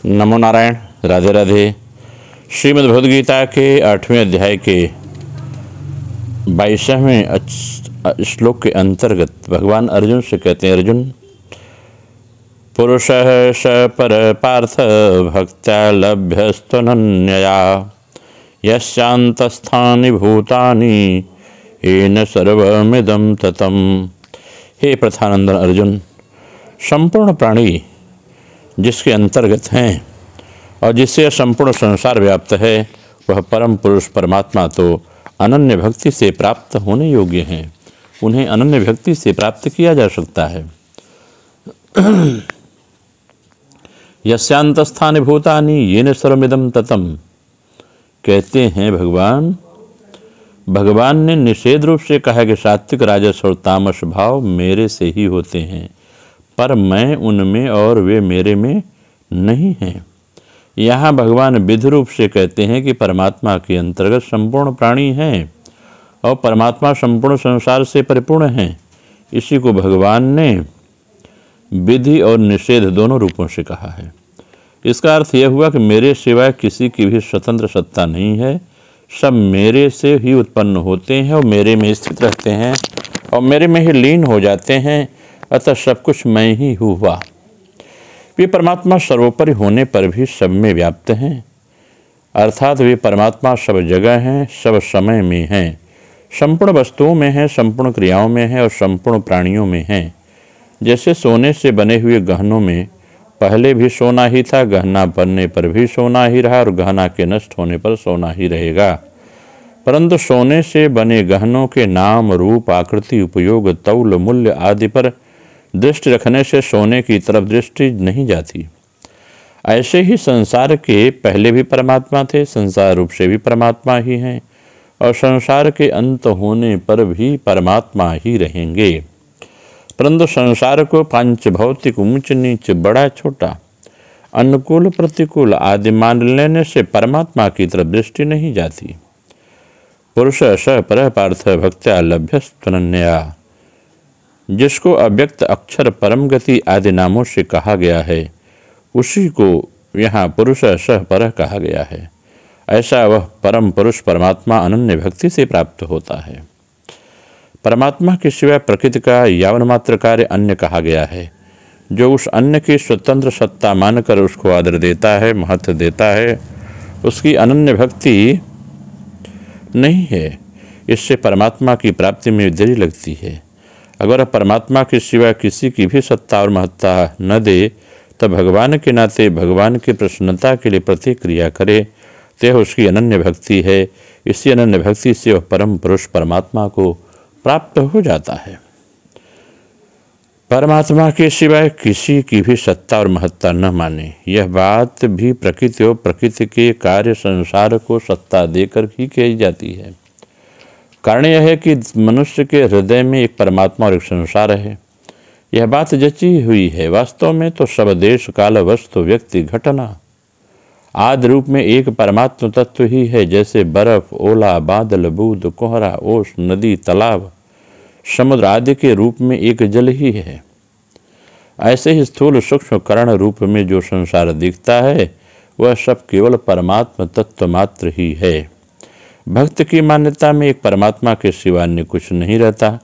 नमो नारायण। राधे राधे। श्रीमद् भगवद गीता के 8वें अध्याय के 22वें श्लोक के अंतर्गत भगवान अर्जुन से कहते हैं, अर्जुन पुरुषः स पर पार्थ भक्त्या लभ्यस्त्वनन्यया यस्यान्तस्थानि भूतानि येन सर्वमिदं ततम्। हे प्रथानंदन अर्जुन, संपूर्ण प्राणी जिसके अंतर्गत हैं और जिससे संपूर्ण संसार व्याप्त है, वह परम पुरुष परमात्मा तो अनन्य भक्ति से प्राप्त होने योग्य हैं। उन्हें अनन्य भक्ति से प्राप्त किया जा सकता है। यस्यांतस्थानि भूतानि येन सर्वमिदं ततम्। कहते हैं भगवान ने निषेध रूप से कहा कि सात्विक, राजस और तामस भाव मेरे से ही होते हैं, पर मैं उनमें और वे मेरे में नहीं हैं। यहाँ भगवान विधि रूप से कहते हैं कि परमात्मा के अंतर्गत संपूर्ण प्राणी हैं और परमात्मा संपूर्ण संसार से परिपूर्ण हैं। इसी को भगवान ने विधि और निषेध दोनों रूपों से कहा है। इसका अर्थ यह हुआ कि मेरे सिवाय किसी की भी स्वतंत्र सत्ता नहीं है, सब मेरे से ही उत्पन्न होते हैं और मेरे में स्थित रहते हैं और मेरे में ही लीन हो जाते हैं, अतः सब कुछ मैं ही हुआ। वे परमात्मा सर्वोपरि होने पर भी सब में व्याप्त हैं, अर्थात वे परमात्मा सब जगह हैं, सब समय में हैं, संपूर्ण वस्तुओं में हैं, संपूर्ण क्रियाओं में हैं और संपूर्ण प्राणियों में हैं। जैसे सोने से बने हुए गहनों में पहले भी सोना ही था, गहना बनने पर भी सोना ही रहा और गहना के नष्ट होने पर सोना ही रहेगा। परंतु सोने से बने गहनों के नाम, रूप, आकृति, उपयोग, तौल, मूल्य आदि पर दृष्टि रखने से सोने की तरफ दृष्टि नहीं जाती। ऐसे ही संसार के पहले भी परमात्मा थे, संसार रूप से भी परमात्मा ही हैं और संसार के अंत होने पर भी परमात्मा ही रहेंगे। परंतु संसार को पांच भौतिक, ऊंच नीच, बड़ा छोटा, अनुकूल प्रतिकूल आदि मान लेने से परमात्मा की तरफ दृष्टि नहीं जाती। पुरुष स परः पार्थ भक्त्या लभ्यस्त्वनन्यया, जिसको अव्यक्त, अक्षर, परम गति आदि नामों से कहा गया है, उसी को यहाँ पुरुष सह परः कहा गया है। ऐसा वह परम पुरुष परमात्मा अनन्य भक्ति से प्राप्त होता है। परमात्मा के सिवाय प्रकृति का यावन मात्र कार्य अन्य कहा गया है। जो उस अन्य की स्वतंत्र सत्ता मानकर उसको आदर देता है, महत्व देता है, उसकी अनन्य भक्ति नहीं है। इससे परमात्मा की प्राप्ति में देरी लगती है। अगर परमात्मा के सिवाय किसी की भी सत्ता और महत्ता न दे, तब भगवान के नाते भगवान की प्रसन्नता के लिए प्रतिक्रिया करे, तो यह उसकी अनन्य भक्ति है। इसी अनन्य भक्ति से वह परम पुरुष परमात्मा को प्राप्त हो जाता है। परमात्मा के सिवाय किसी की भी सत्ता और महत्ता न माने, यह बात भी प्रकृति और प्रकृति के कार्य संसार को सत्ता देकर ही कही जाती है। कारण यह है कि मनुष्य के हृदय में एक परमात्मा और एक संसार है। यह बात जची हुई है। वास्तव में तो सब देश, काल, वस्तु, व्यक्ति, घटना आदि रूप में एक परमात्मा तत्व ही है। जैसे बर्फ, ओला, बादल, बूंद, कोहरा, ओस, नदी, तालाब, समुद्र आदि के रूप में एक जल ही है, ऐसे ही स्थूल सूक्ष्म करण रूप में जो संसार दिखता है, वह सब केवल परमात्मा तत्व मात्र ही है। भक्त की मान्यता में एक परमात्मा के सिवा अन्य कुछ नहीं रहता,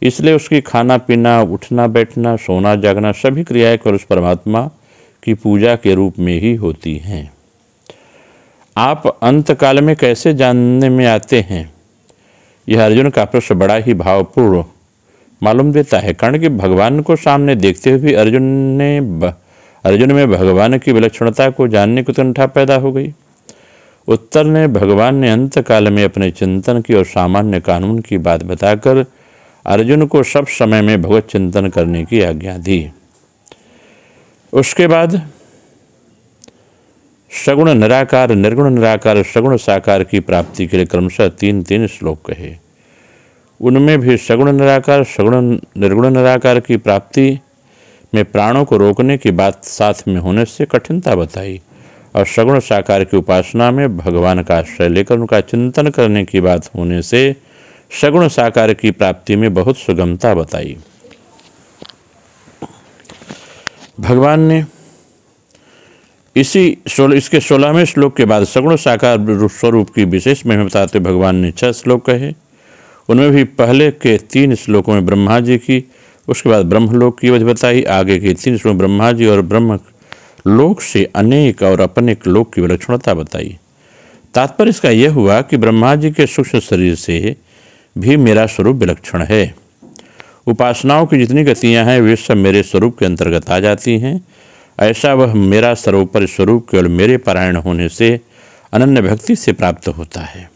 इसलिए उसकी खाना पीना, उठना बैठना, सोना जागना सभी क्रियाएं केवल उस परमात्मा की पूजा के रूप में ही होती हैं। आप अंत काल में कैसे जानने में आते हैं? यह अर्जुन का प्रश्न बड़ा ही भावपूर्ण मालूम देता है। कारण कि भगवान को सामने देखते हुए अर्जुन में भगवान की विलक्षणता को जानने की उत्कंठा पैदा हो गई। उत्तर ने भगवान ने अंत काल में अपने चिंतन की और सामान्य कानून की बात बताकर अर्जुन को सब समय में भगवत चिंतन करने की आज्ञा दी। उसके बाद सगुण निराकार, निर्गुण निराकार, सगुण साकार की प्राप्ति के लिए क्रमशः तीन श्लोक कहे। उनमें भी सगुण निराकार, सगुण निर्गुण निराकार की प्राप्ति में प्राणों को रोकने की बात साथ में होने से कठिनता बताई और सगुण साकार की उपासना में भगवान का आश्रय लेकर उनका चिंतन करने की बात होने से सगुण साकार की प्राप्ति में बहुत सुगमता बताई। भगवान ने इसके 16वें श्लोक के बाद सगुण साकार स्वरूप की विशेष महिमा बताते भगवान ने 6 श्लोक कहे। उनमें भी पहले के 3 श्लोकों में ब्रह्मा जी की, उसके बाद ब्रह्मलोक की विधि बताई। आगे के 3 श्लोक ब्रह्मा जी और ब्रह्म लोक से अनेक और अपनेक लोक की विलक्षणता बताई। तात्पर्य इसका यह हुआ कि ब्रह्मा जी के सूक्ष्म शरीर से भी मेरा स्वरूप विलक्षण है। उपासनाओं की जितनी गतियाँ हैं वे सब मेरे स्वरूप के अंतर्गत आ जाती हैं। ऐसा वह मेरा सर्वोपरि स्वरूप केवल मेरे पारायण होने से अनन्य भक्ति से प्राप्त होता है।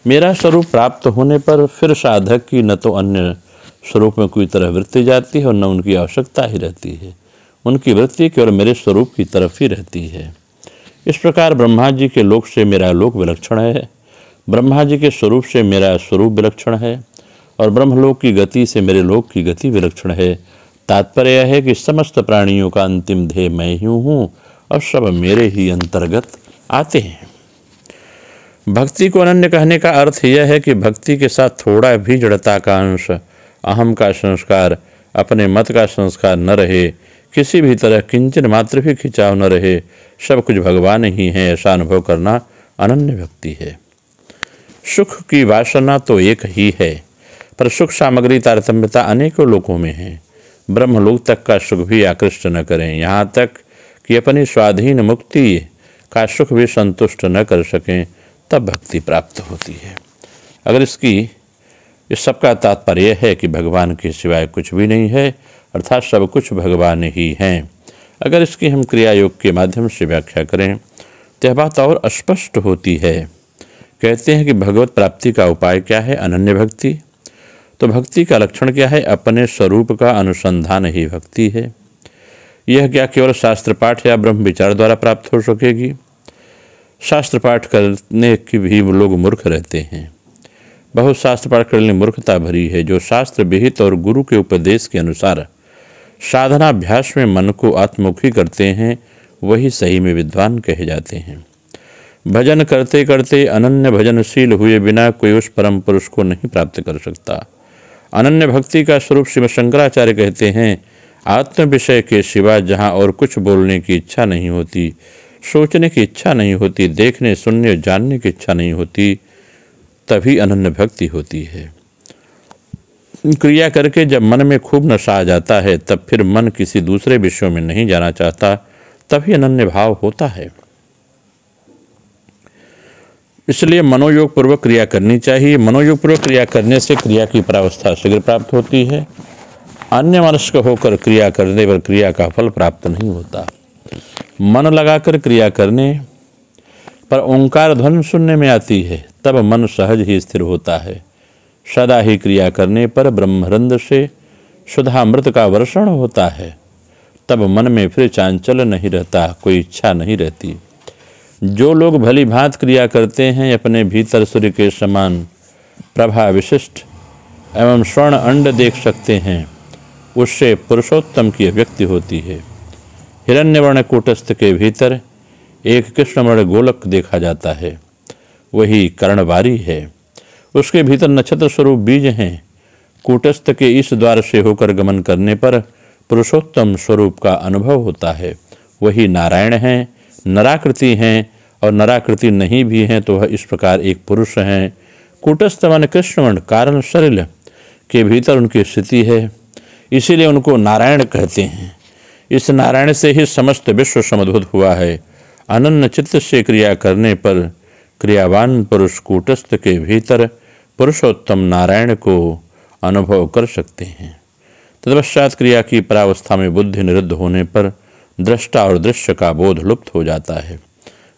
मेरा स्वरूप प्राप्त होने पर फिर साधक की न तो अन्य स्वरूप में कोई तरह वृत्ति जाती है और न उनकी आवश्यकता ही रहती है। उनकी वृत्ति केवल मेरे स्वरूप की तरफ ही रहती है। इस प्रकार ब्रह्मा जी के लोक से मेरा लोक विलक्षण है, ब्रह्मा जी के स्वरूप से मेरा स्वरूप विलक्षण है और ब्रह्मलोक की गति से मेरे लोक की गति विलक्षण है। तात्पर्य यह है कि समस्त प्राणियों का अंतिम ध्येय मैं ही हूँ और सब मेरे ही अंतर्गत आते हैं। भक्ति को अनन्य कहने का अर्थ यह है कि भक्ति के साथ थोड़ा भी जड़ता का अंश, अहम का संस्कार, अपने मत का संस्कार न रहे, किसी भी तरह किंचन मात्र भी खिंचाव न रहे, सब कुछ भगवान ही है, ऐसा अनुभव करना अनन्य भक्ति है। सुख की वासना तो एक ही है, पर सुख सामग्री तारतम्यता अनेकों लोकों में है। ब्रह्मलोक तक का सुख भी आकृष्ट न करें, यहाँ तक कि अपनी स्वाधीन मुक्ति का सुख भी संतुष्ट न कर सकें, तब भक्ति प्राप्त होती है। अगर इस सब का तात्पर्य है कि भगवान के सिवाय कुछ भी नहीं है, अर्थात सब कुछ भगवान ही हैं। अगर इसकी हम क्रिया योग के माध्यम से व्याख्या करें तो यह बात और स्पष्ट होती है। कहते हैं कि भगवत प्राप्ति का उपाय क्या है? अनन्य भक्ति। तो भक्ति का लक्षण क्या है? अपने स्वरूप का अनुसंधान ही भक्ति है। यह क्या केवल शास्त्र पाठ या ब्रह्म विचार द्वारा प्राप्त हो सकेगी? शास्त्र पाठ करने की भी लोग मूर्ख रहते हैं। बहुत शास्त्र पाठ करने मूर्खता भरी है। जो शास्त्र विहित और गुरु के उपदेश के अनुसार साधनाभ्यास में मन को आत्ममुखी करते हैं, वही सही में विद्वान कहे जाते हैं। भजन करते करते अनन्य भजनशील हुए बिना कोई उस परम पुरुष को नहीं प्राप्त कर सकता। अनन्य भक्ति का स्वरूप शिव शंकराचार्य कहते हैं, आत्म विषय के सिवा जहाँ और कुछ बोलने की इच्छा नहीं होती, सोचने की इच्छा नहीं होती, देखने सुनने जानने की इच्छा नहीं होती, तभी अनन्य भक्ति होती है। क्रिया करके जब मन में खूब नशा आ जाता है, तब फिर मन किसी दूसरे विषयों में नहीं जाना चाहता, तभी अनन्य भाव होता है। इसलिए मनोयोग पूर्वक क्रिया करनी चाहिए। मनोयोग पूर्वक क्रिया करने से क्रिया की परावस्था शीघ्र प्राप्त होती है। अन्य मनस्क होकर क्रिया करने पर क्रिया का फल प्राप्त नहीं होता। मन लगाकर क्रिया करने पर ओंकार ध्वनि सुनने में आती है, तब मन सहज ही स्थिर होता है। सदा ही क्रिया करने पर ब्रह्मरंध्र से सुधामृत का वर्षण होता है, तब मन में फिर चांचल्य नहीं रहता, कोई इच्छा नहीं रहती। जो लोग भली भांति क्रिया करते हैं, अपने भीतर सूर्य के समान प्रभा विशिष्ट एवं स्वर्ण अंड देख सकते हैं, उससे पुरुषोत्तम की अभिव्यक्ति होती है। हिरण्यवर्ण कूटस्थ के भीतर एक कृष्णवर्ण गोलक देखा जाता है, वही कर्णवारी है। उसके भीतर नक्षत्र स्वरूप बीज हैं। कूटस्थ के इस द्वार से होकर गमन करने पर पुरुषोत्तम स्वरूप का अनुभव होता है, वही नारायण हैं। नराकृति हैं और नराकृति नहीं भी हैं तो वह इस प्रकार एक पुरुष हैं। कूटस्थ मन कृष्णवर्ण कारण शरीर के भीतर उनकी स्थिति है, इसीलिए उनको नारायण कहते हैं। इस नारायण से ही समस्त विश्व समुद्भूत हुआ है। अनन्य चित्त से क्रिया करने पर क्रियावान पुरुष कूटस्थ के भीतर पुरुषोत्तम नारायण को अनुभव कर सकते हैं। तत्पश्चात क्रिया की परावस्था में बुद्धि निरुद्ध होने पर दृष्टा और दृश्य का बोध लुप्त हो जाता है,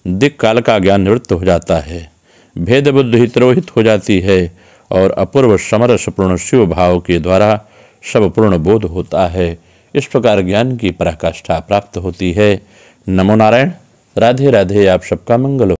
दिक् काल का ज्ञान निवृत्त हो जाता है, भेद बुद्धि तिरोहित हो जाती है और अपूर्व समरस पूर्ण शिव भाव के द्वारा सब पूर्ण बोध होता है। इस प्रकार ज्ञान की पराकाष्ठा प्राप्त होती है। नमो नारायण। राधे राधे। आप सबका मंगल हो।